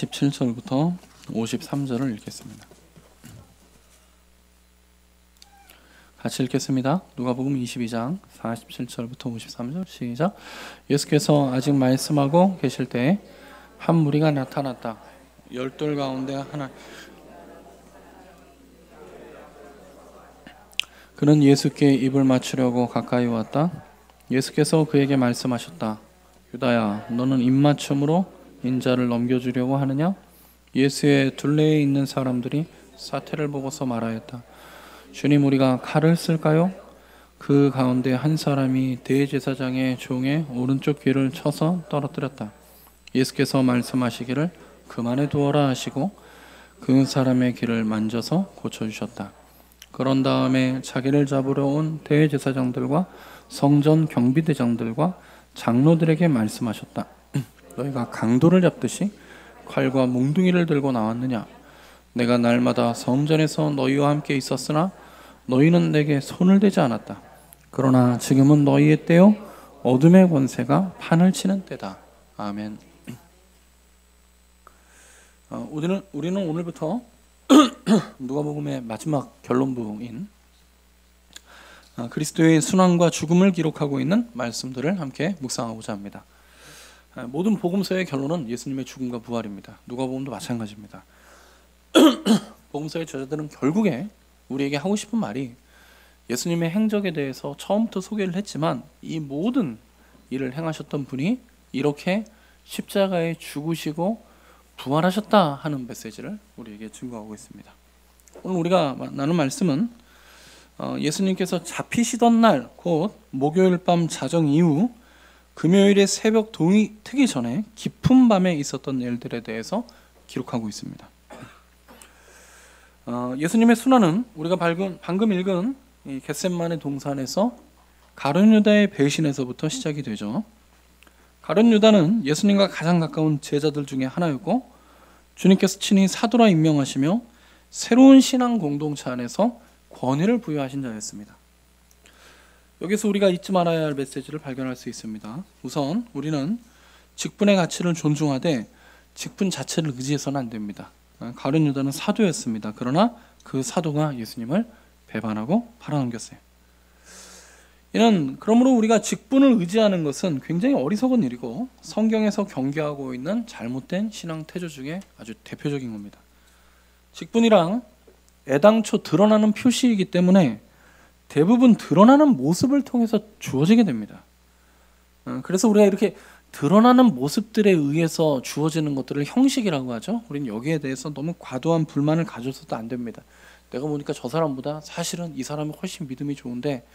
47절부터 53절을 읽겠습니다. 같이 읽겠습니다. 누가복음 22장 47절부터 53절 시작. 예수께서 아직 말씀하고 계실 때에 한 무리가 나타났다. 열둘 가운데 하나. 그는 예수께 입을 맞추려고 가까이 왔다. 예수께서 그에게 말씀하셨다. 유다야, 너는 입맞춤으로 인자를 넘겨주려고 하느냐? 예수의 둘레에 있는 사람들이 사태를 보고서 말하였다. 주님, 우리가 칼을 쓸까요? 그 가운데 한 사람이 대제사장의 종의 오른쪽 귀를 쳐서 떨어뜨렸다. 예수께서 말씀하시기를 그만해 두어라 하시고 그 사람의 귀를 만져서 고쳐주셨다. 그런 다음에 자기를 잡으러 온 대제사장들과 성전 경비대장들과 장로들에게 말씀하셨다. 너희가 강도를 잡듯이 칼과 몽둥이를 들고 나왔느냐? 내가 날마다 성전에서 너희와 함께 있었으나 너희는 내게 손을 대지 않았다. 그러나 지금은 너희의 때요 어둠의 권세가 판을 치는 때다. 아멘. 우리는 오늘부터 누가복음의 마지막 결론부인 그리스도의 순환과 죽음을 기록하고 있는 말씀들을 함께 묵상하고자 합니다. 모든 복음서의 결론은 예수님의 죽음과 부활입니다. 누가복음도 마찬가지입니다. 복음서의 저자들은 결국에 우리에게 하고 싶은 말이 예수님의 행적에 대해서 처음부터 소개를 했지만 이 모든 일을 행하셨던 분이 이렇게 십자가에 죽으시고 부활하셨다 하는 메시지를 우리에게 증거하고 있습니다. 오늘 우리가 나눌 말씀은 예수님께서 잡히시던 날, 곧 목요일 밤 자정 이후 금요일의 새벽 동이 트기 전에 깊은 밤에 있었던 일들에 대해서 기록하고 있습니다. 예수님의 순환은 우리가 방금 읽은 이 겟세마네 동산에서 가룟 유다의 배신에서부터 시작이 되죠. 가룟 유다는 예수님과 가장 가까운 제자들 중에 하나였고 주님께서 친히 사도라 임명하시며 새로운 신앙 공동체 안에서 권위를 부여하신 자였습니다. 여기서 우리가 잊지 말아야 할 메시지를 발견할 수 있습니다. 우선 우리는 직분의 가치를 존중하되 직분 자체를 의지해서는 안 됩니다. 가룟 유다는 사도였습니다. 그러나 그 사도가 예수님을 배반하고 팔아넘겼어요. 이는 그러므로 우리가 직분을 의지하는 것은 굉장히 어리석은 일이고 성경에서 경계하고 있는 잘못된 신앙 태조 중에 아주 대표적인 겁니다. 직분이랑 애당초 드러나는 표시이기 때문에 대부분 드러나는 모습을 통해서 주어지게 됩니다. 그래서 우리가 이렇게 드러나는 모습들에 의해서 주어지는 것들을 형식이라고 하죠. 우리는 여기에 대해서 너무 과도한 불만을 가져서도 안 됩니다. 내가 보니까 저 사람보다 사실은 이 사람이 훨씬 믿음이 좋은데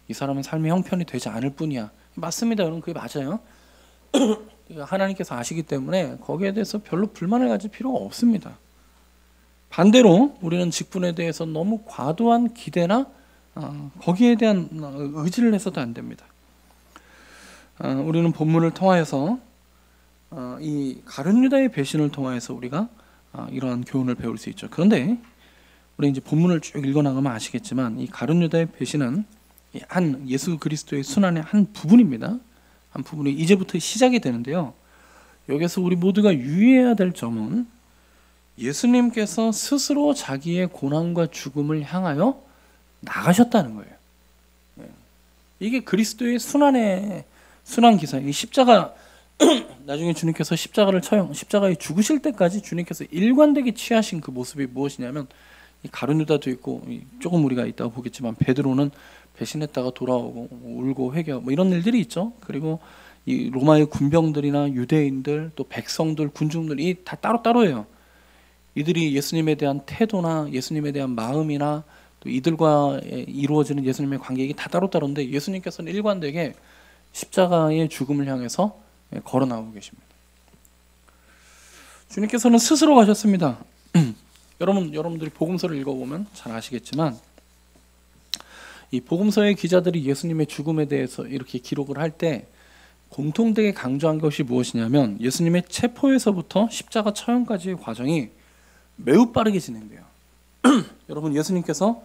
이 사람은 삶의 형편이 되지 않을 뿐이야. 맞습니다. 여러분, 그게 맞아요. 하나님께서 아시기 때문에 거기에 대해서 별로 불만을 가질 필요가 없습니다. 반대로 우리는 직분에 대해서 너무 과도한 기대나 거기에 대한 의지를 해서도 안 됩니다. 우리는 본문을 통하여서 이 가룟 유다의 배신을 통하여서 우리가 이러한 교훈을 배울 수 있죠. 그런데 우리 이제 본문을 쭉 읽어나가면 아시겠지만 이 가룟 유다의 배신은 한 예수 그리스도의 순환의 한 부분입니다. 한 부분이 이제부터 시작이 되는데요. 여기서 우리 모두가 유의해야 될 점은 예수님께서 스스로 자기의 고난과 죽음을 향하여 나가셨다는 거예요. 이게 그리스도의 순환 기사. 이 십자가 나중에 주님께서 십자가에 죽으실 때까지 주님께서 일관되게 취하신 그 모습이 무엇이냐면 이 가룟 유다도 있고 조금 우리가 이따가 보겠지만 베드로는 배신했다가 돌아오고 울고 회개하고 뭐 이런 일들이 있죠. 그리고 이 로마의 군병들이나 유대인들 또 백성들 군중들이 다 따로따로예요. 이들이 예수님에 대한 태도나 예수님에 대한 마음이나 또 이들과 이루어지는 예수님의 관계가 다 따로따로인데 예수님께서는 일관되게 십자가의 죽음을 향해서 걸어 나오고 계십니다. 주님께서는 스스로 가셨습니다. 여러분들이 복음서를 읽어보면 잘 아시겠지만 이 복음서의 기자들이 예수님의 죽음에 대해서 이렇게 기록을 할 때 공통되게 강조한 것이 무엇이냐면 예수님의 체포에서부터 십자가 처형까지의 과정이 매우 빠르게 진행돼요. 여러분, 예수님께서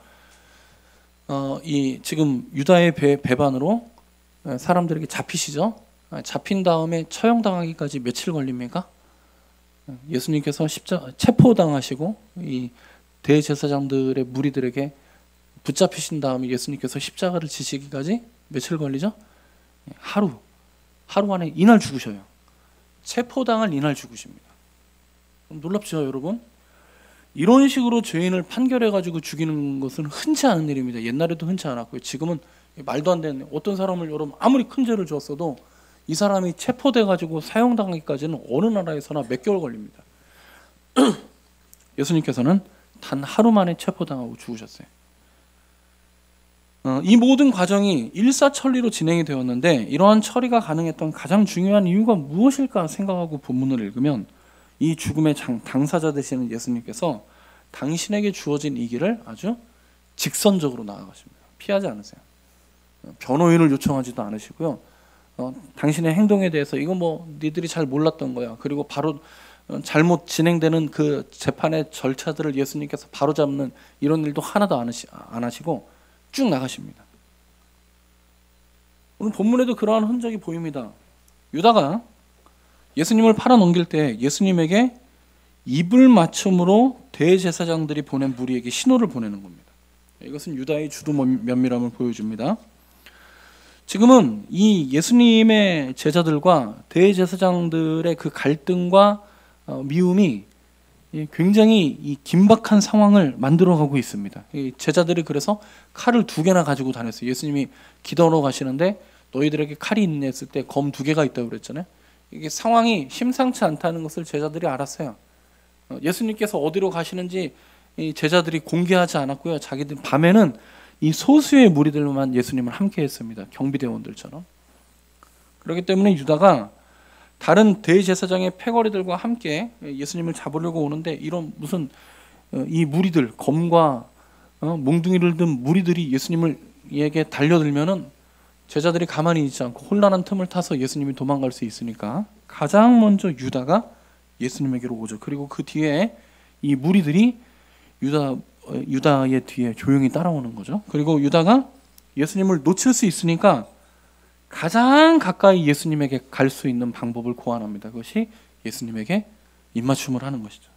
이 지금 유다의 배반으로 사람들에게 잡히시죠? 잡힌 다음에 처형당하기까지 며칠 걸립니까? 예수님께서 체포당하시고 이 대제사장들의 무리들에게 붙잡히신 다음에 예수님께서 십자가를 지시기까지 며칠 걸리죠? 하루 안에 이날 죽으셔요. 체포당할 이날 죽으십니다. 놀랍죠, 여러분? 이런 식으로 죄인을 판결해가지고 죽이는 것은 흔치 않은 일입니다. 옛날에도 흔치 않았고요. 지금은 말도 안 되는, 어떤 사람을 여러분 아무리 큰 죄를 지었어도 이 사람이 체포돼가지고 사형당하기까지는 어느 나라에서나 몇 개월 걸립니다. 예수님께서는 단 하루 만에 체포당하고 죽으셨어요. 이 모든 과정이 일사천리로 진행이 되었는데, 이러한 처리가 가능했던 가장 중요한 이유가 무엇일까 생각하고 본문을 읽으면, 이 죽음의 당사자 되시는 예수님께서 당신에게 주어진 이 길을 아주 직선적으로 나아가십니다. 피하지 않으세요. 변호인을 요청하지도 않으시고요. 당신의 행동에 대해서 이거 뭐 니들이 잘 몰랐던 거야. 그리고 바로 잘못 진행되는 그 재판의 절차들을 예수님께서 바로 잡는 이런 일도 하나도 안 하시고 쭉 나가십니다. 오늘 본문에도 그러한 흔적이 보입니다. 유다가 예수님을 팔아넘길 때 예수님에게 입을 맞춤으로 대제사장들이 보낸 무리에게 신호를 보내는 겁니다. 이것은 유다의 주도 면밀함을 보여줍니다. 지금은 이 예수님의 제자들과 대제사장들의 그 갈등과 미움이 굉장히 이 긴박한 상황을 만들어가고 있습니다. 이 제자들이 그래서 칼을 2개나 가지고 다녔어요. 예수님이 기도하러 가시는데 너희들에게 칼이 있냐 했을 때 검 2개가 있다고 그랬잖아요. 이게 상황이 심상치 않다는 것을 제자들이 알았어요. 예수님께서 어디로 가시는지 이 제자들이 공개하지 않았고요. 자기들 밤에는 이 소수의 무리들만 예수님을 함께 했습니다. 경비대원들처럼. 그렇기 때문에 유다가 다른 대제사장의 패거리들과 함께 예수님을 잡으려고 오는데, 이런 무슨 이 무리들, 검과 몽둥이를 든 무리들이 예수님에게 달려들면은 제자들이 가만히 있지 않고 혼란한 틈을 타서 예수님이 도망갈 수 있으니까 가장 먼저 유다가 예수님에게로 오죠. 그리고 그 뒤에 이 무리들이 유다의 뒤에 조용히 따라오는 거죠. 그리고 유다가 예수님을 놓칠 수 있으니까 가장 가까이 예수님에게 갈 수 있는 방법을 고안합니다. 그것이 예수님에게 입맞춤을 하는 것이죠.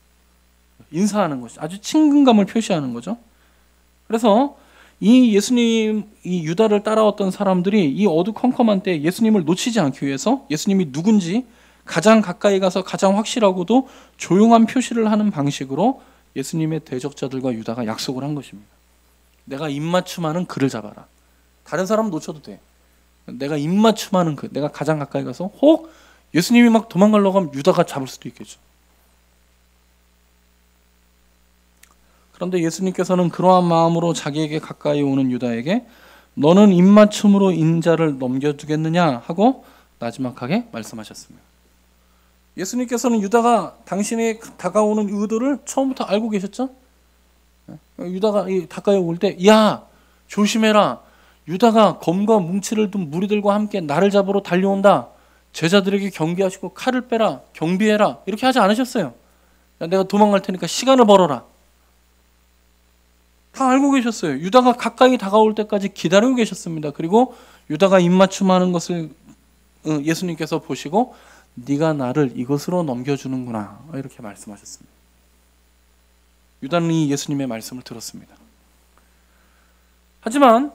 인사하는 것이죠. 아주 친근감을 표시하는 거죠. 그래서 이 예수님, 이 유다를 따라왔던 사람들이 이 어두컴컴한 때 예수님을 놓치지 않기 위해서 예수님이 누군지 가장 가까이 가서 가장 확실하고도 조용한 표시를 하는 방식으로 예수님의 대적자들과 유다가 약속을 한 것입니다. 내가 입맞춤하는 그를 잡아라. 다른 사람 놓쳐도 돼. 내가 입맞춤하는 그, 내가 가장 가까이 가서 혹 예수님이 막 도망가려고 하면 유다가 잡을 수도 있겠죠. 그런데 예수님께서는 그러한 마음으로 자기에게 가까이 오는 유다에게 너는 입맞춤으로 인자를 넘겨주겠느냐 하고 나지막하게 말씀하셨습니다. 예수님께서는 유다가 당신의 다가오는 의도를 처음부터 알고 계셨죠? 유다가 가까이 올 때 야 조심해라, 유다가 검과 뭉치를 든 무리들과 함께 나를 잡으러 달려온다, 제자들에게 경계하시고 칼을 빼라, 경비해라, 이렇게 하지 않으셨어요. 내가 도망갈 테니까 시간을 벌어라. 다 알고 계셨어요. 유다가 가까이 다가올 때까지 기다리고 계셨습니다. 그리고 유다가 입맞춤하는 것을 예수님께서 보시고 네가 나를 이것으로 넘겨주는구나, 이렇게 말씀하셨습니다. 유다는 이 예수님의 말씀을 들었습니다. 하지만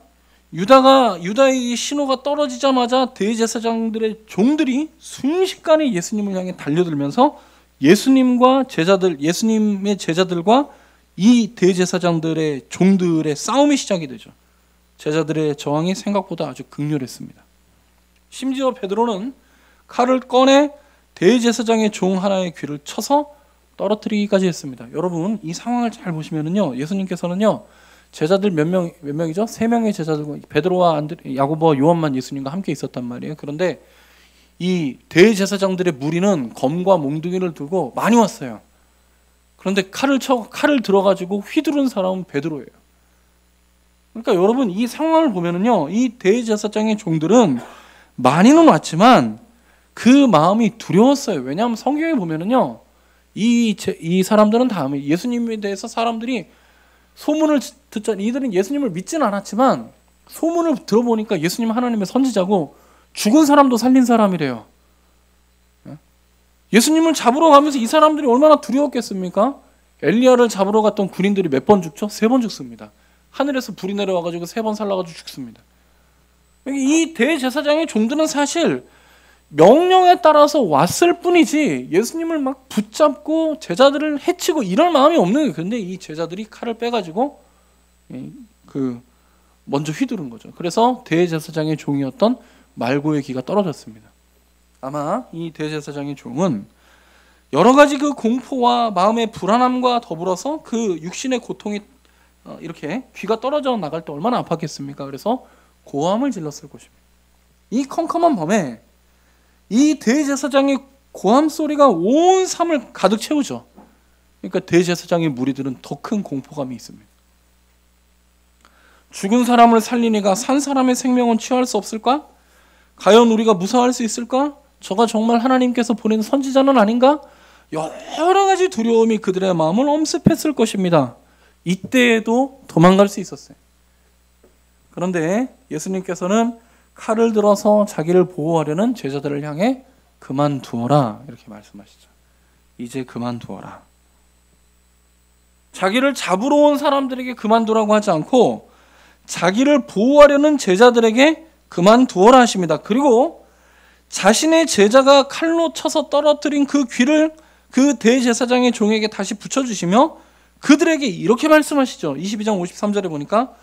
유다의 신호가 떨어지자마자 대제사장들의 종들이 순식간에 예수님을 향해 달려들면서 예수님의 제자들과 이 대제사장들의 종들의 싸움이 시작이 되죠. 제자들의 저항이 생각보다 아주 극렬했습니다. 심지어 베드로는 칼을 꺼내 대제사장의 종 하나의 귀를 쳐서 떨어뜨리기까지 했습니다. 여러분, 이 상황을 잘 보시면은요, 예수님께서는요, 제자들 몇 명이죠? 3명의 제자들과 베드로와 야고보와 요한만 예수님과 함께 있었단 말이에요. 그런데 이 대제사장들의 무리는 검과 몽둥이를 들고 많이 왔어요. 그런데 칼을 들어가지고 휘두른 사람은 베드로예요. 그러니까 여러분, 이 상황을 보면은요, 이 대제사장의 종들은 많이는 왔지만 그 마음이 두려웠어요. 왜냐하면 성경에 보면은요, 이 사람들은 다음에 예수님에 대해서 사람들이 소문을 듣자, 이들은 예수님을 믿지는 않았지만 소문을 들어보니까 예수님 하나님의 선지자고 죽은 사람도 살린 사람이래요. 예수님을 잡으러 가면서 이 사람들이 얼마나 두려웠겠습니까? 엘리야를 잡으러 갔던 군인들이 몇 번 죽죠? 3번 죽습니다. 하늘에서 불이 내려와가지고 3번 살라가지고 죽습니다. 이 대제사장의 종들은 사실 명령에 따라서 왔을 뿐이지 예수님을 막 붙잡고 제자들을 해치고 이럴 마음이 없는 거예요. 그런데 이 제자들이 칼을 빼가지고 먼저 휘두른 거죠. 그래서 대제사장의 종이었던 말고의 귀가 떨어졌습니다. 아마 이 대제사장의 종은 여러 가지 그 공포와 마음의 불안함과 더불어서 그 육신의 고통이 이렇게 귀가 떨어져 나갈 때 얼마나 아팠겠습니까? 그래서 고함을 질렀을 것입니다. 이 컴컴한 밤에 이 대제사장의 고함 소리가 온 삶을 가득 채우죠. 그러니까 대제사장의 무리들은 더 큰 공포감이 있습니다. 죽은 사람을 살리니가 산 사람의 생명은 취할 수 없을까? 과연 우리가 무사할 수 있을까? 저가 정말 하나님께서 보낸 선지자는 아닌가? 여러 가지 두려움이 그들의 마음을 엄습했을 것입니다. 이때에도 도망갈 수 있었어요. 그런데 예수님께서는 칼을 들어서 자기를 보호하려는 제자들을 향해 그만두어라 이렇게 말씀하시죠. 이제 그만두어라. 자기를 잡으러 온 사람들에게 그만두라고 하지 않고 자기를 보호하려는 제자들에게 그만두어라 하십니다. 그리고 자신의 제자가 칼로 쳐서 떨어뜨린 그 귀를 그 대제사장의 종에게 다시 붙여주시며 그들에게 이렇게 말씀하시죠. 22장 53절에 보니까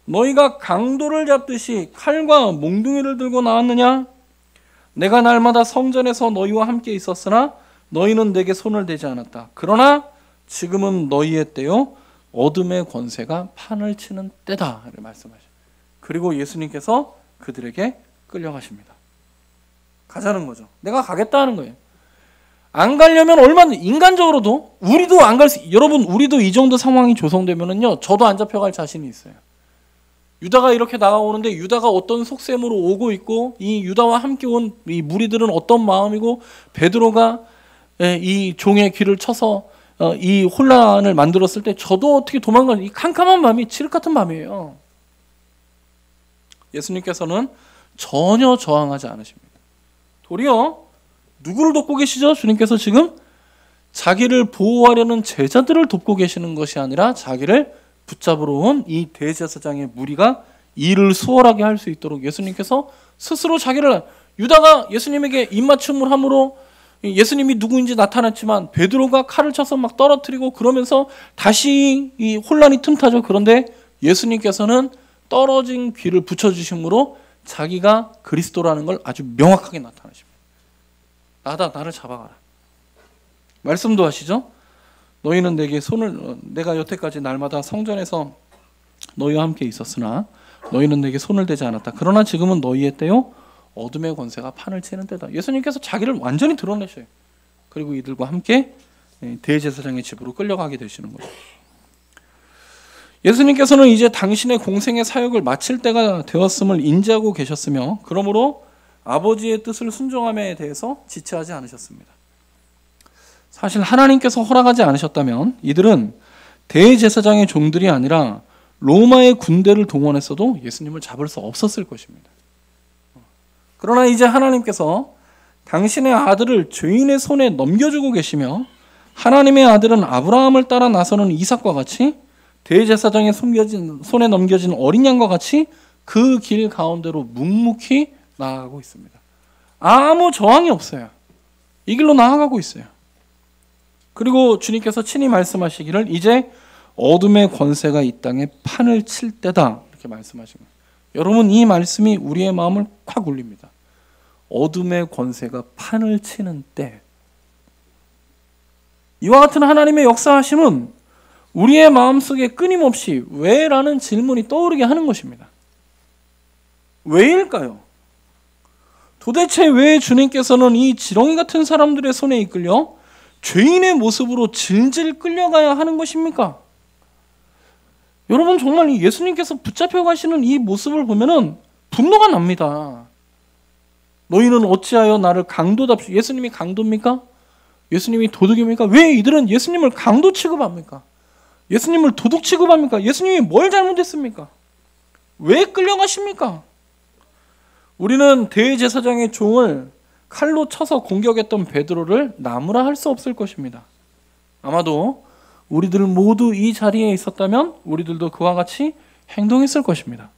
너희가 강도를 잡듯이 칼과 몽둥이를 들고 나왔느냐? 내가 날마다 성전에서 너희와 함께 있었으나 너희는 내게 손을 대지 않았다. 그러나 지금은 너희의 때요 어둠의 권세가 판을 치는 때다 이렇게 말씀하셔요. 그리고 예수님께서 그들에게 끌려가십니다. 가자는 거죠. 내가 가겠다는 거예요. 안 가려면 얼마나 인간적으로도 우리도 안 갈 수, 여러분 우리도 이 정도 상황이 조성되면은요 저도 안 잡혀갈 자신이 있어요. 유다가 이렇게 나가오는데 유다가 어떤 속셈으로 오고 있고 이 유다와 함께 온 이 무리들은 어떤 마음이고 베드로가 이 종의 귀를 쳐서 이 혼란을 만들었을 때 저도 어떻게 도망갈 이 캄캄한 밤이 칠흑 같은 밤이에요. 예수님께서는 전혀 저항하지 않으십니다. 도리어 누구를 돕고 계시죠? 주님께서 지금 자기를 보호하려는 제자들을 돕고 계시는 것이 아니라 자기를 붙잡으러 온 이 대제사장의 무리가 일을 수월하게 할 수 있도록 예수님께서 스스로 자기를 유다가 예수님에게 입맞춤을 함으로 예수님이 누구인지 나타났지만 베드로가 칼을 쳐서 막 떨어뜨리고 그러면서 다시 이 혼란이 틈타죠. 그런데 예수님께서는 떨어진 귀를 붙여주심으로 자기가 그리스도라는 걸 아주 명확하게 나타나십니다. 나를 잡아가라. 말씀도 하시죠. 너희는 내가 여태까지 날마다 성전에서 너희와 함께 있었으나 너희는 내게 손을 대지 않았다. 그러나 지금은 너희의 때요 어둠의 권세가 판을 치는 때다. 예수님께서 자기를 완전히 드러내셔요. 그리고 이들과 함께 대제사장의 집으로 끌려가게 되시는 거죠. 예수님께서는 이제 당신의 공생의 사역을 마칠 때가 되었음을 인지하고 계셨으며 그러므로 아버지의 뜻을 순종함에 대해서 지체하지 않으셨습니다. 사실 하나님께서 허락하지 않으셨다면 이들은 대제사장의 종들이 아니라 로마의 군대를 동원했어도 예수님을 잡을 수 없었을 것입니다. 그러나 이제 하나님께서 당신의 아들을 죄인의 손에 넘겨주고 계시며 하나님의 아들은 아브라함을 따라 나서는 이삭과 같이 대제사장의 손에 넘겨진 어린 양과 같이 그 길 가운데로 묵묵히 나아가고 있습니다. 아무 저항이 없어요. 이 길로 나아가고 있어요. 그리고 주님께서 친히 말씀하시기를 이제 어둠의 권세가 이 땅에 판을 칠 때다 이렇게 말씀하신 거예요. 여러분 이 말씀이 우리의 마음을 콱 울립니다. 어둠의 권세가 판을 치는 때 이와 같은 하나님의 역사하심은 우리의 마음속에 끊임없이 왜라는 질문이 떠오르게 하는 것입니다. 왜일까요? 도대체 왜 주님께서는 이 지렁이 같은 사람들의 손에 이끌려 죄인의 모습으로 질질 끌려가야 하는 것입니까? 여러분 정말 예수님께서 붙잡혀 가시는 이 모습을 보면은 분노가 납니다. 너희는 어찌하여 나를 강도답시 예수님이 강도입니까? 예수님이 도둑입니까? 왜 이들은 예수님을 강도 취급합니까? 예수님을 도둑 취급합니까? 예수님이 뭘 잘못했습니까? 왜 끌려가십니까? 우리는 대제사장의 종을 칼로 쳐서 공격했던 베드로를 나무라 할 수 없을 것입니다. 아마도 우리들 모두 이 자리에 있었다면 우리들도 그와 같이 행동했을 것입니다.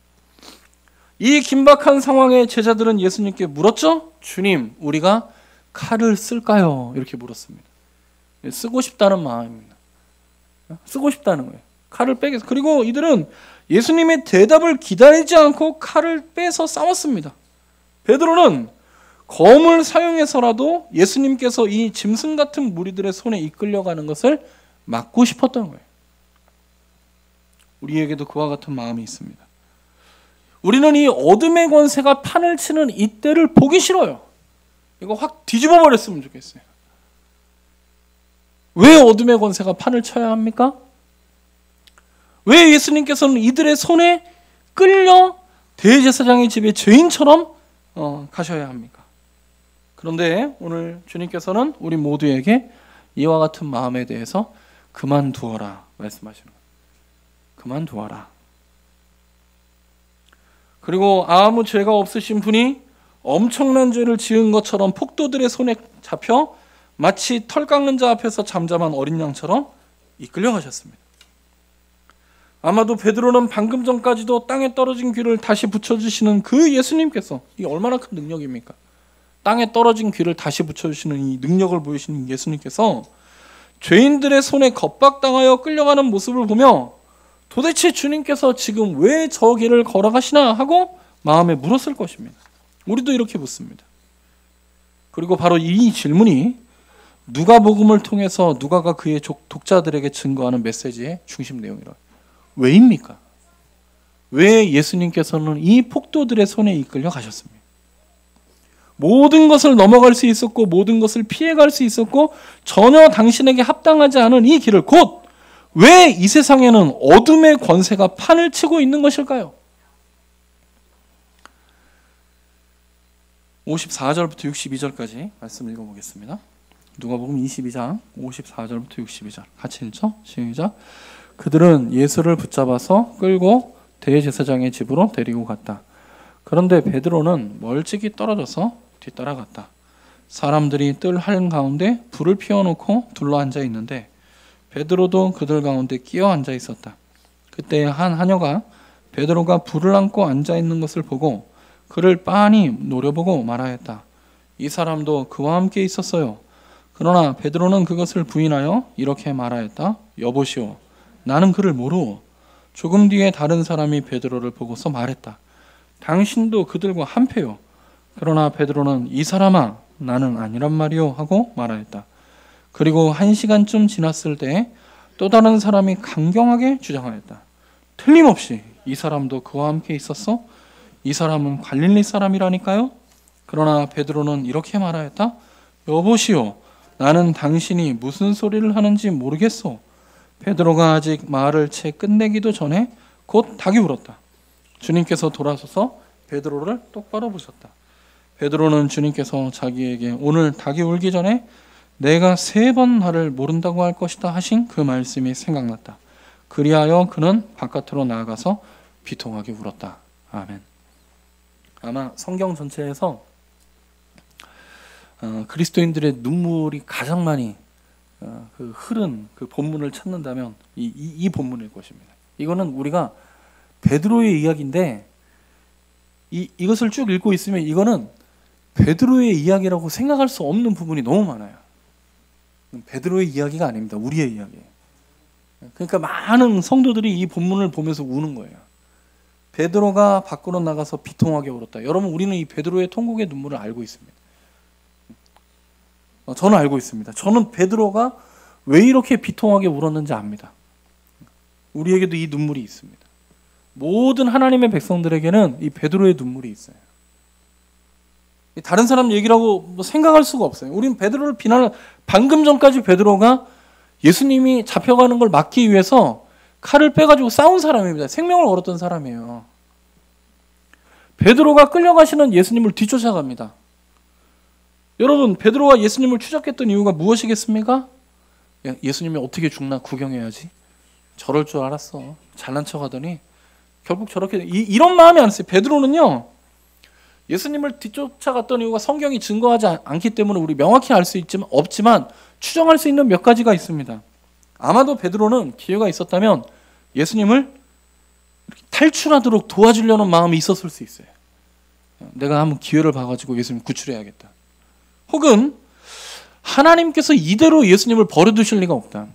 이 긴박한 상황에 제자들은 예수님께 물었죠. 주님, 우리가 칼을 쓸까요? 이렇게 물었습니다. 쓰고 싶다는 마음입니다. 쓰고 싶다는 거예요. 칼을 빼겠어. 그리고 이들은 예수님의 대답을 기다리지 않고 칼을 빼서 싸웠습니다. 베드로는 검을 사용해서라도 예수님께서 이 짐승 같은 무리들의 손에 이끌려가는 것을 막고 싶었던 거예요. 우리에게도 그와 같은 마음이 있습니다. 우리는 이 어둠의 권세가 판을 치는 이때를 보기 싫어요. 이거 확 뒤집어 버렸으면 좋겠어요. 왜 어둠의 권세가 판을 쳐야 합니까? 왜 예수님께서는 이들의 손에 끌려 대제사장의 집에 죄인처럼 가셔야 합니까? 그런데 오늘 주님께서는 우리 모두에게 이와 같은 마음에 대해서 그만두어라 말씀하시는 거예요. 그만두어라. 그리고 아무 죄가 없으신 분이 엄청난 죄를 지은 것처럼 폭도들의 손에 잡혀 마치 털 깎는 자 앞에서 잠잠한 어린 양처럼 이끌려가셨습니다. 아마도 베드로는 방금 전까지도 땅에 떨어진 귀를 다시 붙여주시는 그 예수님께서, 이게 얼마나 큰 능력입니까? 땅에 떨어진 귀를 다시 붙여주시는 이 능력을 보이시는 예수님께서 죄인들의 손에 겁박당하여 끌려가는 모습을 보며 도대체 주님께서 지금 왜 저 길을 걸어가시나 하고 마음에 물었을 것입니다. 우리도 이렇게 묻습니다. 그리고 바로 이 질문이 누가복음을 통해서 누가가 그의 독자들에게 증거하는 메시지의 중심 내용이라고. 왜입니까? 왜 예수님께서는 이 폭도들의 손에 이끌려 가셨습니까? 모든 것을 넘어갈 수 있었고 모든 것을 피해갈 수 있었고 전혀 당신에게 합당하지 않은 이 길을 곧 왜 이 세상에는 어둠의 권세가 판을 치고 있는 것일까요? 54절부터 62절까지 말씀 읽어보겠습니다. 누가복음 22장 54절부터 62절 같이 읽죠? 시작. 그들은 예수를 붙잡아서 끌고 대제사장의 집으로 데리고 갔다. 그런데 베드로는 멀찍이 떨어져서 뒤따라갔다. 사람들이 뜰 한가운데 불을 피워놓고 둘러앉아 있는데 베드로도 그들 가운데 끼어 앉아 있었다. 그때 한 하녀가 베드로가 불을 안고 앉아 있는 것을 보고 그를 빤히 노려보고 말하였다. 이 사람도 그와 함께 있었어요. 그러나 베드로는 그것을 부인하여 이렇게 말하였다. 여보시오, 나는 그를 모르오. 조금 뒤에 다른 사람이 베드로를 보고서 말했다. 당신도 그들과 한패요. 그러나 베드로는 이 사람아, 나는 아니란 말이오 하고 말하였다. 그리고 1시간쯤 지났을 때 또 다른 사람이 강경하게 주장하였다. 틀림없이 이 사람도 그와 함께 있었어? 이 사람은 갈릴리 사람이라니까요? 그러나 베드로는 이렇게 말하였다. 여보시오, 나는 당신이 무슨 소리를 하는지 모르겠소. 베드로가 아직 말을 채 끝내기도 전에 곧 닭이 울었다. 주님께서 돌아서서 베드로를 똑바로 보셨다. 베드로는 주님께서 자기에게 오늘 닭이 울기 전에 내가 3번 나를 모른다고 할 것이다 하신 그 말씀이 생각났다. 그리하여 그는 바깥으로 나아가서 비통하게 울었다. 아멘. 아마 성경 전체에서 그리스도인들의 눈물이 가장 많이 그 흐른 그 본문을 찾는다면 이 본문일 것입니다. 이거는 우리가 베드로의 이야기인데 이것을 쭉 읽고 있으면 이거는 베드로의 이야기라고 생각할 수 없는 부분이 너무 많아요. 베드로의 이야기가 아닙니다. 우리의 이야기예요. 그러니까 많은 성도들이 이 본문을 보면서 우는 거예요. 베드로가 밖으로 나가서 비통하게 울었다. 여러분, 우리는 이 베드로의 통곡의 눈물을 알고 있습니다. 저는 알고 있습니다. 저는 베드로가 왜 이렇게 비통하게 울었는지 압니다. 우리에게도 이 눈물이 있습니다. 모든 하나님의 백성들에게는 이 베드로의 눈물이 있어요. 다른 사람 얘기라고 생각할 수가 없어요. 우리는 베드로를 비난을, 방금 전까지 베드로가 예수님이 잡혀가는 걸 막기 위해서 칼을 빼가지고 싸운 사람입니다. 생명을 걸었던 사람이에요. 베드로가 끌려가시는 예수님을 뒤쫓아갑니다. 여러분, 베드로가 예수님을 추적했던 이유가 무엇이겠습니까? 예수님이 어떻게 죽나 구경해야지. 저럴 줄 알았어. 잘난 척하더니 결국 저렇게 이런 마음이 안 했어요. 베드로는요, 예수님을 뒤쫓아갔던 이유가 성경이 증거하지 않기 때문에 우리 명확히 알 수 없지만 추정할 수 있는 몇 가지가 있습니다. 아마도 베드로는 기회가 있었다면 예수님을 탈출하도록 도와주려는 마음이 있었을 수 있어요. 내가 한번 기회를 봐가지고 예수님 구출해야겠다. 혹은 하나님께서 이대로 예수님을 버려두실 리가 없다.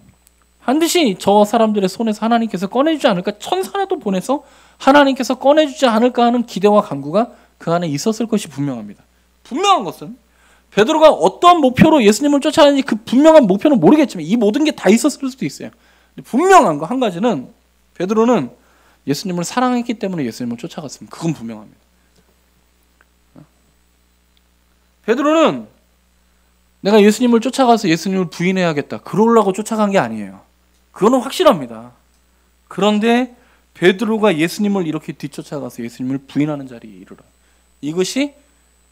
반드시 저 사람들의 손에서 하나님께서 꺼내주지 않을까, 천사라도 보내서 하나님께서 꺼내주지 않을까 하는 기대와 간구가 그 안에 있었을 것이 분명합니다. 분명한 것은 베드로가 어떤 목표로 예수님을 쫓아가는지 그 분명한 목표는 모르겠지만 이 모든 게 다 있었을 수도 있어요. 분명한 거 한 가지는 베드로는 예수님을 사랑했기 때문에 예수님을 쫓아갔습니다. 그건 분명합니다. 베드로는 내가 예수님을 쫓아가서 예수님을 부인해야겠다, 그러려고 쫓아간 게 아니에요. 그거는 확실합니다. 그런데 베드로가 예수님을 이렇게 뒤쫓아가서 예수님을 부인하는 자리에 이르러, 이것이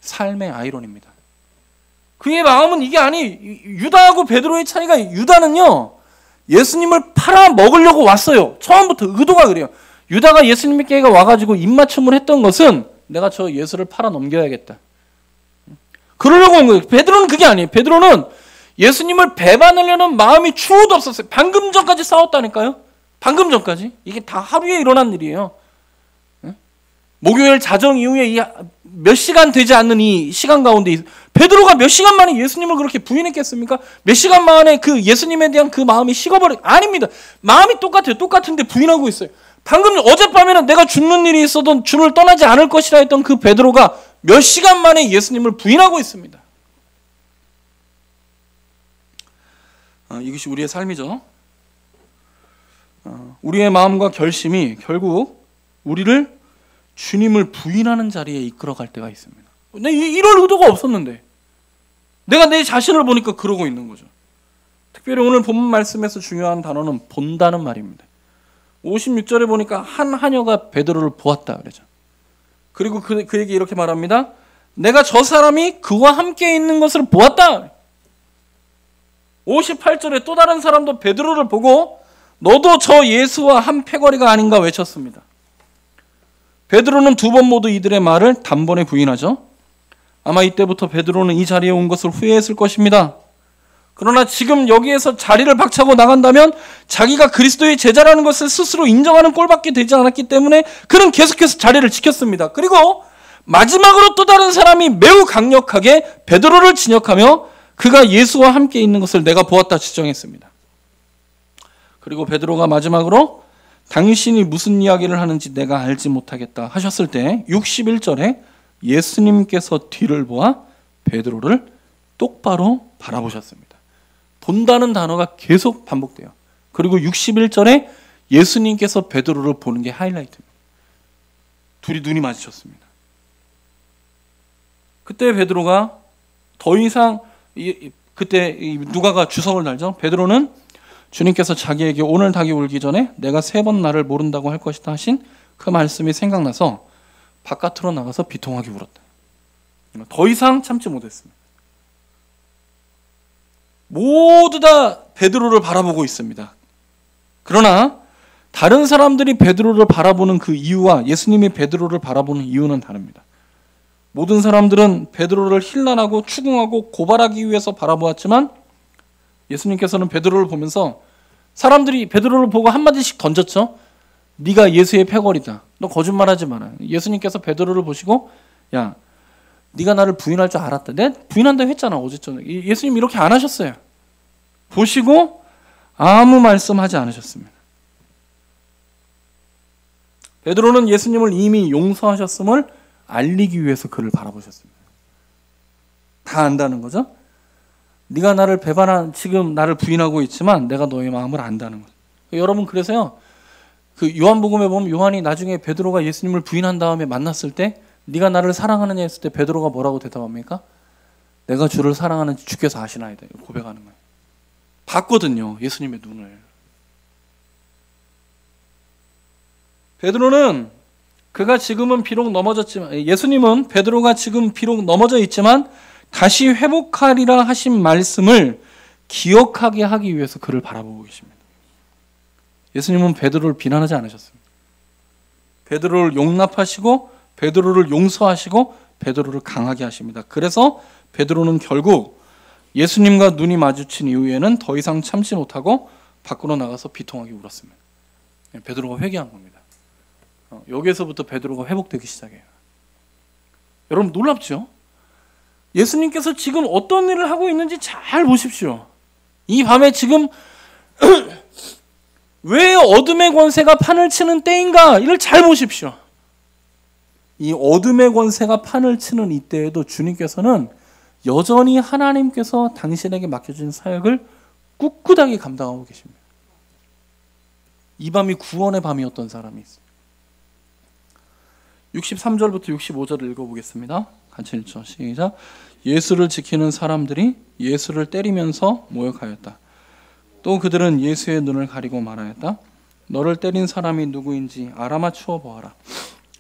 삶의 아이러니입니다. 그의 마음은 이게 유다하고 베드로의 차이가, 유다는요 예수님을 팔아먹으려고 왔어요. 처음부터 의도가 그래요. 유다가 예수님께 와가지고 입맞춤을 했던 것은 내가 저 예수를 팔아넘겨야겠다, 그러려고 온 거예요. 베드로는 그게 아니에요. 베드로는 예수님을 배반하려는 마음이 추호도 없었어요. 방금 전까지 싸웠다니까요. 방금 전까지. 이게 다 하루에 일어난 일이에요. 목요일 자정 이후에 이 몇 시간 되지 않는 이 시간 가운데 베드로가 몇 시간 만에 예수님을 그렇게 부인했겠습니까? 몇 시간 만에 그 예수님에 대한 그 마음이 아닙니다. 마음이 똑같아요. 똑같은데 부인하고 있어요. 방금 어젯밤에는 내가 죽는 일이 있어도 주를 떠나지 않을 것이라 했던 그 베드로가 몇 시간 만에 예수님을 부인하고 있습니다. 이것이 우리의 삶이죠. 우리의 마음과 결심이 결국 우리를 주님을 부인하는 자리에 이끌어갈 때가 있습니다. 이럴 의도가 없었는데 내가 내 자신을 보니까 그러고 있는 거죠. 특별히 오늘 본문 말씀에서 중요한 단어는 본다는 말입니다. 56절에 보니까 한 하녀가 베드로를 보았다 그러죠. 그리고 그에게 이렇게 말합니다. 내가 저 사람이 그와 함께 있는 것을 보았다. 58절에 또 다른 사람도 베드로를 보고 너도 저 예수와 한 패거리가 아닌가 외쳤습니다. 베드로는 두 번 모두 이들의 말을 단번에 부인하죠. 아마 이때부터 베드로는 이 자리에 온 것을 후회했을 것입니다. 그러나 지금 여기에서 자리를 박차고 나간다면 자기가 그리스도의 제자라는 것을 스스로 인정하는 꼴밖에 되지 않았기 때문에 그는 계속해서 자리를 지켰습니다. 그리고 마지막으로 또 다른 사람이 매우 강력하게 베드로를 진역하며 그가 예수와 함께 있는 것을 내가 보았다 지정했습니다. 그리고 베드로가 마지막으로 당신이 무슨 이야기를 하는지 내가 알지 못하겠다 하셨을 때 61절에 예수님께서 뒤를 보아 베드로를 똑바로 바라보셨습니다. 본다는 단어가 계속 반복돼요. 그리고 61절에 예수님께서 베드로를 보는 게 하이라이트입니다. 둘이 눈이 마주쳤습니다. 그때 베드로가 더 이상 그때 누가가 주석을 달죠. 베드로는 주님께서 자기에게 오늘 닭이 울기 전에 내가 3번 나를 모른다고 할 것이다 하신 그 말씀이 생각나서 바깥으로 나가서 비통하게 울었다. 더 이상 참지 못했습니다. 모두 다 베드로를 바라보고 있습니다. 그러나 다른 사람들이 베드로를 바라보는 그 이유와 예수님이 베드로를 바라보는 이유는 다릅니다. 모든 사람들은 베드로를 힐난하고 추궁하고 고발하기 위해서 바라보았지만 예수님께서는 베드로를 보면서 사람들이 베드로를 보고 한마디씩 던졌죠. 네가 예수의 패거리다. 너 거짓말하지 마라. 예수님께서 베드로를 보시고 야, 네가 나를 부인할 줄 알았다. 내가 부인한다고 했잖아 어제 저녁에. 예수님 이렇게 안 하셨어요. 보시고 아무 말씀하지 않으셨습니다. 베드로는 예수님을 이미 용서하셨음을 알리기 위해서 그를 바라보셨습니다. 다 안다는 거죠. 네가 나를 지금 나를 부인하고 있지만 내가 너의 마음을 안다는 거죠. 여러분 그래서요. 그 요한복음에 보면 요한이 나중에 베드로가 예수님을 부인한 다음에 만났을 때 네가 나를 사랑하느냐 했을 때 베드로가 뭐라고 대답합니까? 내가 주를 사랑하는지 주께서 아시나이다. 고백하는 거예요. 봤거든요. 예수님의 눈을. 베드로는 그가 지금은 비록 넘어졌지만 예수님은 베드로가 지금 비록 넘어져 있지만 다시 회복하리라 하신 말씀을 기억하게 하기 위해서 그를 바라보고 계십니다. 예수님은 베드로를 비난하지 않으셨습니다. 베드로를 용납하시고 베드로를 용서하시고 베드로를 강하게 하십니다. 그래서 베드로는 결국 예수님과 눈이 마주친 이후에는 더 이상 참지 못하고 밖으로 나가서 비통하게 울었습니다. 베드로가 회개한 겁니다. 여기에서부터 베드로가 회복되기 시작해요. 여러분 놀랍죠? 예수님께서 지금 어떤 일을 하고 있는지 잘 보십시오. 이 밤에 지금 왜 어둠의 권세가 판을 치는 때인가? 이를 잘 보십시오. 이 어둠의 권세가 판을 치는 이때에도 주님께서는 여전히 하나님께서 당신에게 맡겨진 사역을 꿋꿋하게 감당하고 계십니다. 이 밤이 구원의 밤이었던 사람이 있어요. 63절부터 65절을 읽어보겠습니다. 같이 읽죠. 시작. 예수를 지키는 사람들이 예수를 때리면서 모욕하였다. 또 그들은 예수의 눈을 가리고 말하였다. 너를 때린 사람이 누구인지 알아맞추어 보아라.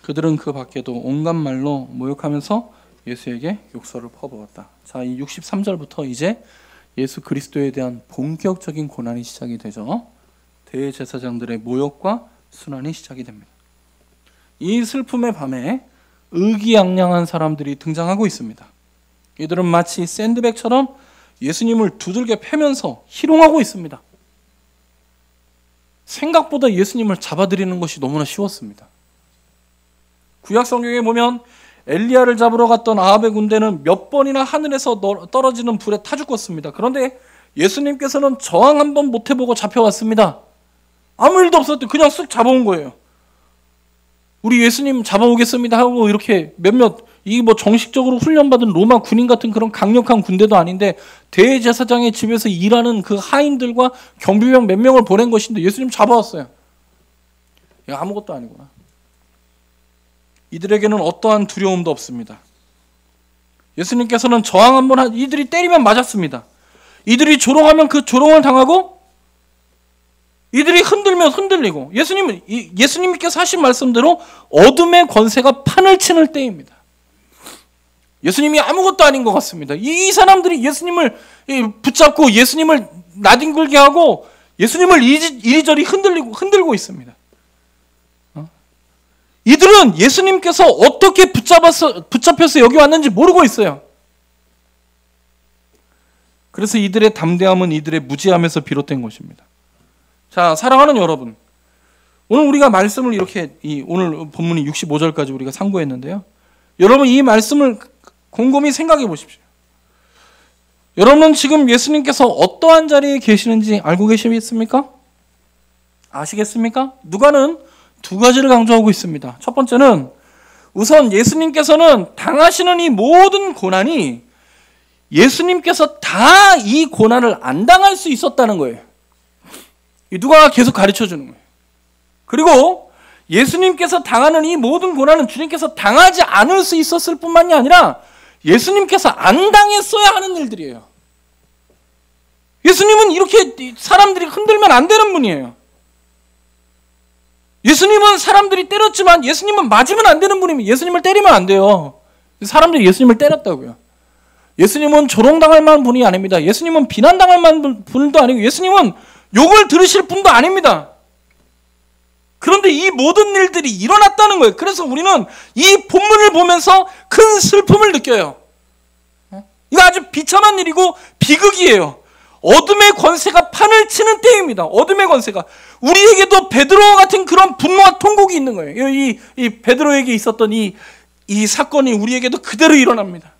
그들은 그 밖에도 온갖 말로 모욕하면서 예수에게 욕설을 퍼부었다. 자, 이 63절부터 이제 예수 그리스도에 대한 본격적인 고난이 시작이 되죠. 대제사장들의 모욕과 순환이 시작이 됩니다. 이 슬픔의 밤에 의기양양한 사람들이 등장하고 있습니다. 이들은 마치 샌드백처럼 예수님을 두들겨 패면서 희롱하고 있습니다. 생각보다 예수님을 잡아들이는 것이 너무나 쉬웠습니다. 구약 성경에 보면 엘리야를 잡으러 갔던 아합의 군대는 몇 번이나 하늘에서 떨어지는 불에 타 죽었습니다. 그런데 예수님께서는 저항 한번 못 해보고 잡혀왔습니다. 아무 일도 없었대. 그냥 쓱 잡아온 거예요. 우리 예수님 잡아오겠습니다 하고 이렇게 몇몇 이 뭐 정식적으로 훈련받은 로마 군인 같은 그런 강력한 군대도 아닌데 대제사장의 집에서 일하는 그 하인들과 경비병 몇 명을 보낸 것인데 예수님 잡아왔어요. 이거 아무것도 아니구나. 이들에게는 어떠한 두려움도 없습니다. 예수님께서는 저항 한번 이들이 때리면 맞았습니다. 이들이 조롱하면 그 조롱을 당하고 이들이 흔들면 흔들리고 예수님께서 하신 말씀대로 어둠의 권세가 판을 치는 때입니다. 예수님이 아무것도 아닌 것 같습니다. 이 사람들이 예수님을 붙잡고 예수님을 나뒹굴게 하고 예수님을 이리저리 흔들고 있습니다. 이들은 예수님께서 어떻게 붙잡혀서 여기 왔는지 모르고 있어요. 그래서 이들의 담대함은 이들의 무지함에서 비롯된 것입니다. 자, 사랑하는 여러분, 오늘 우리가 말씀을 이렇게 오늘 본문이 65절까지 우리가 상고했는데요. 여러분 이 말씀을 곰곰이 생각해 보십시오. 여러분은 지금 예수님께서 어떠한 자리에 계시는지 알고 계시겠습니까? 아시겠습니까? 누가는 두 가지를 강조하고 있습니다. 첫 번째는 우선 예수님께서는 당하시는 이 모든 고난이 예수님께서 다 이 고난을 안 당할 수 있었다는 거예요. 누가가 계속 가르쳐 주는 거예요. 그리고 예수님께서 당하는 이 모든 고난은 주님께서 당하지 않을 수 있었을 뿐만이 아니라 예수님께서 안 당했어야 하는 일들이에요. 예수님은 이렇게 사람들이 흔들면 안 되는 분이에요. 예수님은 사람들이 때렸지만 예수님은 맞으면 안 되는 분입니다. 예수님을 때리면 안 돼요. 사람들이 예수님을 때렸다고요. 예수님은 조롱당할 만한 분이 아닙니다. 예수님은 비난당할 만한 분도 아니고 예수님은 욕을 들으실 분도 아닙니다. 그런데 이 모든 일들이 일어났다는 거예요. 그래서 우리는 이 본문을 보면서 큰 슬픔을 느껴요. 이거 아주 비참한 일이고 비극이에요. 어둠의 권세가 판을 치는 때입니다. 어둠의 권세가. 우리에게도 베드로와 같은 그런 분노와 통곡이 있는 거예요. 이 베드로에게 있었던 이 사건이 우리에게도 그대로 일어납니다.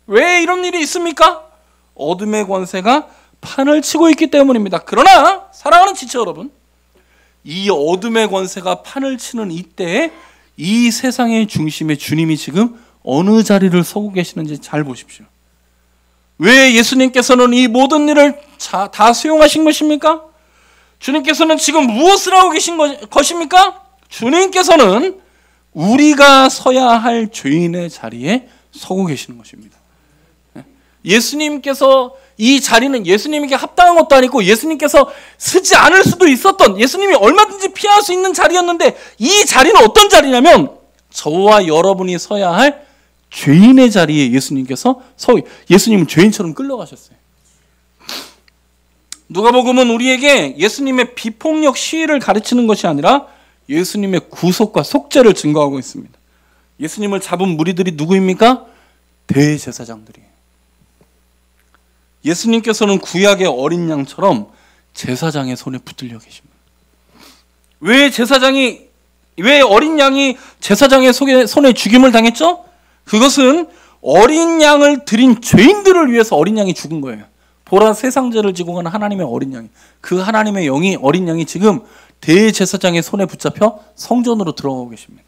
왜 이런 일이 있습니까? 어둠의 권세가 판을 치고 있기 때문입니다. 그러나 사랑하는 지체 여러분, 이 어둠의 권세가 판을 치는 이때에 이 세상의 중심에 주님이 지금 어느 자리를 서고 계시는지 잘 보십시오. 왜 예수님께서는 이 모든 일을 다 수용하신 것입니까? 주님께서는 지금 무엇을 하고 계신 것입니까? 주님께서는 우리가 서야 할 죄인의 자리에 서고 계시는 것입니다. 예수님께서 이 자리는 예수님에게 합당한 것도 아니고 예수님께서 쓰지 않을 수도 있었던, 예수님이 얼마든지 피할 수 있는 자리였는데 이 자리는 어떤 자리냐면 저와 여러분이 서야 할 죄인의 자리에 예수님께서 예수님은 죄인처럼 끌려가셨어요. 누가복음은 우리에게 예수님의 비폭력 시위를 가르치는 것이 아니라 예수님의 구속과 속죄를 증거하고 있습니다. 예수님을 잡은 무리들이 누구입니까? 대제사장들이에요. 예수님께서는 구약의 어린 양처럼 제사장의 손에 붙들려 계십니다. 왜 어린 양이 제사장의 손에 죽임을 당했죠? 그것은 어린 양을 드린 죄인들을 위해서 어린 양이 죽은 거예요. 보라, 세상죄를 지고 가는 하나님의 어린 양이, 그 하나님의 어린 양이 지금 대제사장의 손에 붙잡혀 성전으로 들어가고 계십니다.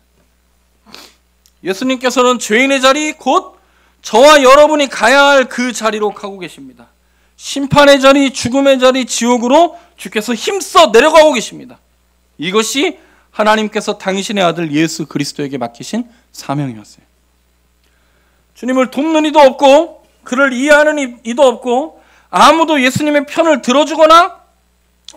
예수님께서는 죄인의 자리, 곧 저와 여러분이 가야 할 그 자리로 가고 계십니다. 심판의 자리, 죽음의 자리, 지옥으로 주께서 힘써 내려가고 계십니다. 이것이 하나님께서 당신의 아들 예수 그리스도에게 맡기신 사명이었어요. 주님을 돕는 이도 없고 그를 이해하는 이도 없고 아무도 예수님의 편을 들어주거나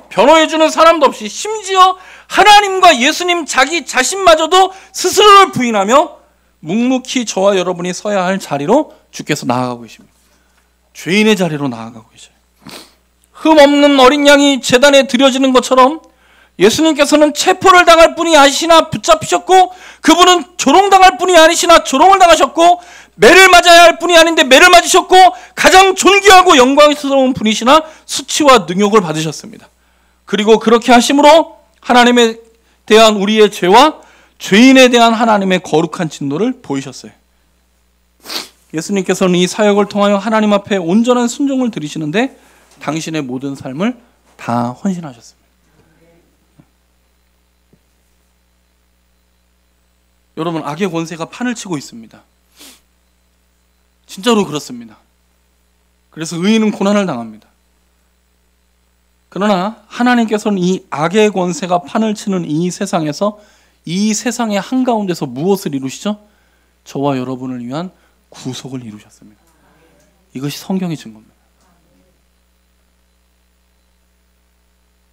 변호해주는 사람도 없이 심지어 하나님과 예수님 자기 자신마저도 스스로를 부인하며 묵묵히 저와 여러분이 서야 할 자리로 주께서 나아가고 계십니다. 죄인의 자리로 나아가고 계셔요. 흠없는 어린 양이 제단에 드려지는 것처럼 예수님께서는 체포를 당할 뿐이 아니시나 붙잡히셨고, 그분은 조롱당할 뿐이 아니시나 조롱을 당하셨고, 매를 맞아야 할 뿐이 아닌데 매를 맞으셨고, 가장 존귀하고 영광스러운 분이시나 수치와 능욕을 받으셨습니다. 그리고 그렇게 하심으로 하나님에 대한 우리의 죄와 죄인에 대한 하나님의 거룩한 진노를 보이셨어요. 예수님께서는 이 사역을 통하여 하나님 앞에 온전한 순종을 드리시는데 당신의 모든 삶을 다 헌신하셨습니다. 여러분, 악의 권세가 판을 치고 있습니다. 진짜로 그렇습니다. 그래서 의인은 고난을 당합니다. 그러나 하나님께서는 이 악의 권세가 판을 치는 이 세상에서, 이 세상의 한가운데서 무엇을 이루시죠? 저와 여러분을 위한 구속을 이루셨습니다. 이것이 성경의 증거입니다.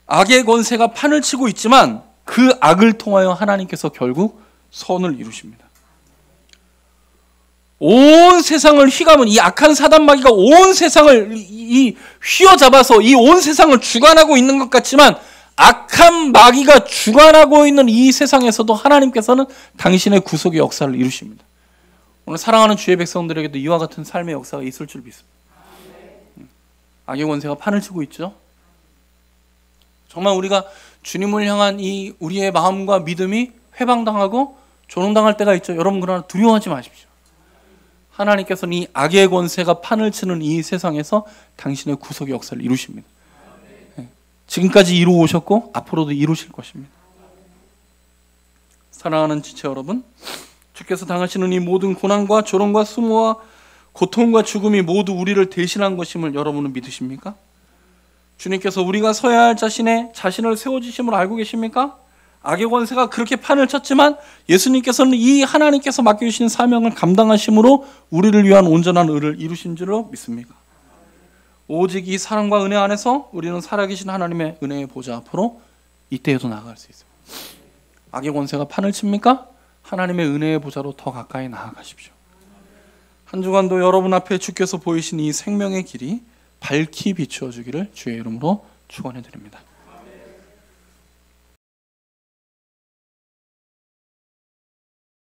악의 권세가 판을 치고 있지만 그 악을 통하여 하나님께서 결국 선을 이루십니다. 온 세상을 휘감은 이 악한 사단마귀가 온 세상을 휘어잡아서 이 온 세상을 주관하고 있는 것 같지만, 악한 마귀가 주관하고 있는 이 세상에서도 하나님께서는 당신의 구속의 역사를 이루십니다. 오늘 사랑하는 주의 백성들에게도 이와 같은 삶의 역사가 있을 줄 믿습니다. 악의 권세가 판을 치고 있죠. 정말 우리가 주님을 향한 이 우리의 마음과 믿음이 회방당하고 조롱당할 때가 있죠. 여러분, 그러나 두려워하지 마십시오. 하나님께서는 이 악의 권세가 판을 치는 이 세상에서 당신의 구속의 역사를 이루십니다. 지금까지 이루어 오셨고 앞으로도 이루실 것입니다. 사랑하는 지체 여러분, 주께서 당하시는 이 모든 고난과 조롱과 수모와 고통과 죽음이 모두 우리를 대신한 것임을 여러분은 믿으십니까? 주님께서 우리가 서야 할 자신을 세워주심을 알고 계십니까? 악의 권세가 그렇게 판을 쳤지만 예수님께서는 이 하나님께서 맡겨주신 사명을 감당하심으로 우리를 위한 온전한 의를 이루신 줄로 믿습니까? 오직 이 사랑과 은혜 안에서 우리는 살아계신 하나님의 은혜의 보좌 앞으로 이때에도 나아갈 수 있습니다. 악의 권세가 판을 칩니까? 하나님의 은혜의 보좌로 더 가까이 나아가십시오. 한 주간도 여러분 앞에 주께서 보이신 이 생명의 길이 밝히 비추어 주기를 주의 이름으로 축원해 드립니다.